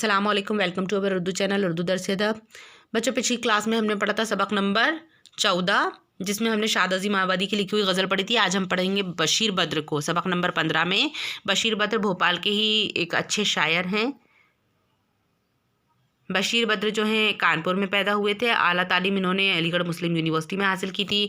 अस्सलाम वालेकुम, welcome to our Urdu channel Urdu Dars Adab. बच्चों, पिछली क्लास में हमने पढ़ा था सबक नंबर 14, जिसमें हमने शादाजी मावादी की लिखी हुई गज़ल पढ़ी थी। आज हम पढ़ेंगे बशीर बद्र को। सबक नंबर 15 में बशीर बद्र भोपाल के ही एक अच्छे शायर हैं। बशीर बद्र जो हैं कानपुर में पैदा हुए थे। आला तालीम इन्होंने अलीगढ़ मुस्लिम यूनिवर्सिटी में हासिल की थी।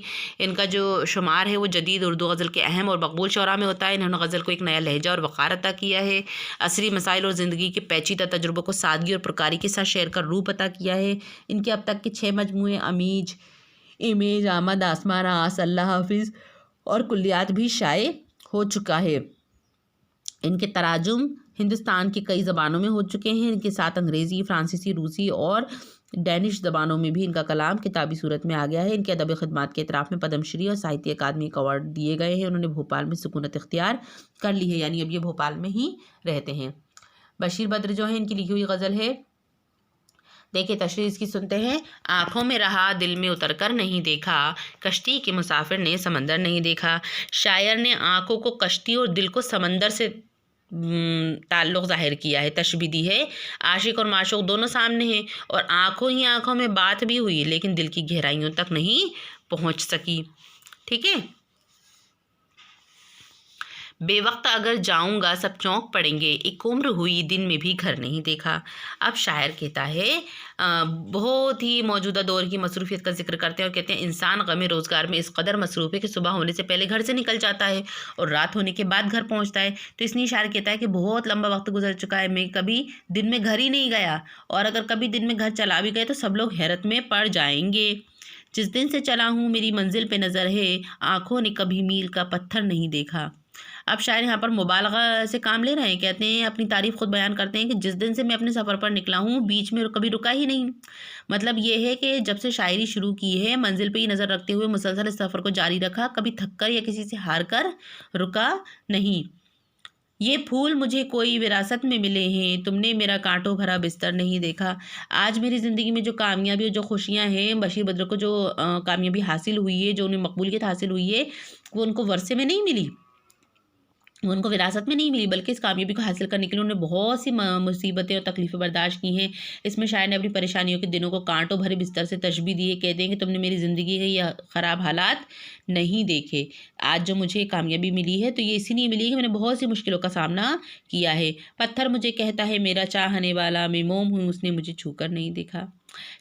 इनका जो शुमार है वो जदीद उर्दू गज़ल के अहम और मकबूल शोरा में होता है। इन्होंने गज़ल को एक नया लहजा और वक़ार अता किया है। असरी मसाइल और ज़िंदगी के पेचीदा तजुर्बों को सादगी और प्रकारी के साथ शेयर कर रूप अता किया है। इनके अब तक के 6 मजमूए अमीज, इमेज, आमद, आसमान, आस, अल्लाह हाफिज़ और कुल्लियात भी शाये हो चुका है। इनके तराजुम हिंदुस्तान की कई ज़बानों में हो चुके हैं। इनके साथ अंग्रेज़ी, फ़्रांसीसी, रूसी और डैनिश ज़बानों में भी इनका कलाम किताबी सूरत में आ गया है। इनके अदबी खिदमात के इतराफ़ में पद्मश्री और साहित्य अकादमी के अवार्ड दिए गए हैं। उन्होंने भोपाल में सुकूनत इख्तियार कर ली है, यानी अब ये भोपाल में ही रहते हैं। बशीर बद्र जो है, इनकी लिखी हुई गज़ल है। देखिए तशरीह इसकी सुनते हैं। आँखों में रहा दिल में उतर कर नहीं देखा, कश्ती के मुसाफिर ने समंदर नहीं देखा। शायर ने आँखों को कश्ती और दिल को समंदर से ताल्लुक़ ज़ाहिर किया है, तशबीह दी है। आशिक और माशूक दोनों सामने हैं और आँखों ही आँखों में बात भी हुई, लेकिन दिल की गहराइयों तक नहीं पहुँच सकी। ठीक है। बेवक्त अगर जाऊंगा सब चौंक पड़ेंगे, एक उम्र हुई दिन में भी घर नहीं देखा। अब शायर कहता है, बहुत ही मौजूदा दौर की मसरूफियत का जिक्र करते हैं और कहते हैं इंसान गमे रोज़गार में इस कदर मसरूफ़ है कि सुबह होने से पहले घर से निकल जाता है और रात होने के बाद घर पहुंचता है। तो इसलिए शायर कहता है कि बहुत लंबा वक्त गुजर चुका है, मैं कभी दिन में घर ही नहीं गया, और अगर कभी दिन में घर चला भी गए तो सब लोग हैरत में पड़ जाएंगे। जिस दिन से चला हूँ मेरी मंजिल पे नज़र है, आँखों ने कभी मील का पत्थर नहीं देखा। अब शायर यहाँ पर मुबालगा से काम ले रहे हैं। कहते हैं, अपनी तारीफ़ खुद बयान करते हैं कि जिस दिन से मैं अपने सफ़र पर निकला हूँ बीच में कभी रुका ही नहीं। मतलब ये है कि जब से शायरी शुरू की है मंजिल पे ही नज़र रखते हुए मुसलसल इस सफ़र को जारी रखा, कभी थक कर या किसी से हार कर रुका नहीं। ये फूल मुझे कोई विरासत में मिले हैं, तुमने मेरा कांटों भरा बिस्तर नहीं देखा। आज मेरी ज़िंदगी में जो कामयाबी और जो खुशियाँ हैं, बशीर बद्र को जो कामयाबी हासिल हुई है, जो उन्हें मकबूलियत हासिल हुई है, वो उनको वर्षे में नहीं मिली, वो उनको विरासत में नहीं मिली, बल्कि इस कामयाबी को हासिल करने के लिए उन्होंने बहुत सी मुसीबतें और तकलीफ़ें बर्दाश्त की हैं। इसमें शायर ने अपनी परेशानियों के दिनों को कांटों भरे बिस्तर से तशबीह दी है। कहते हैं कि तुमने मेरी ज़िंदगी के ये ख़राब हालात नहीं देखे। आज जो मुझे कामयाबी मिली है तो ये इसीलिए मिली है कि मैंने बहुत सी मुश्किलों का सामना किया है। पत्थर मुझे कहता है मेरा चाहने वाला, मैं मोम हूँ उसने मुझे छू कर नहीं देखा।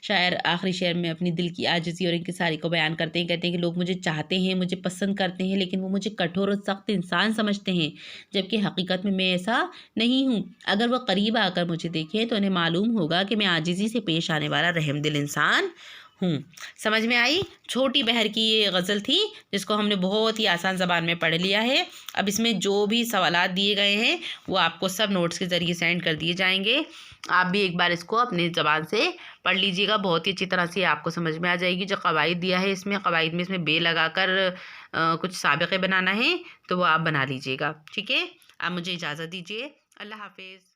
शायर आखिरी शेर में अपनी दिल की आजिज़ी और इंकिसारी को बयान करते हैं। कहते हैं कि लोग मुझे चाहते हैं, मुझे पसंद करते हैं, लेकिन वो मुझे कठोर और सख्त इंसान समझते हैं, जबकि हकीकत में मैं ऐसा नहीं हूँ। अगर वो करीब आकर मुझे देखें तो उन्हें मालूम होगा कि मैं आजिज़ी से पेश आने वाला रहमदिल इंसान हूँ। समझ में आई? छोटी बहर की ये गज़ल थी, जिसको हमने बहुत ही आसान ज़बान में पढ़ लिया है। अब इसमें जो भी सवालात दिए गए हैं वो आपको सब नोट्स के ज़रिए सेंड कर दिए जाएंगे। आप भी एक बार इसको अपनी ज़बान से पढ़ लीजिएगा, बहुत ही अच्छी तरह से आपको समझ में आ जाएगी। जो कवायद दिया है इसमें, कवायद में इसमें बे लगाकर कुछ साबिक़े बनाना है तो वो आप बना लीजिएगा। ठीक है। आप मुझे इजाज़त दीजिए। अल्लाह हाफिज़।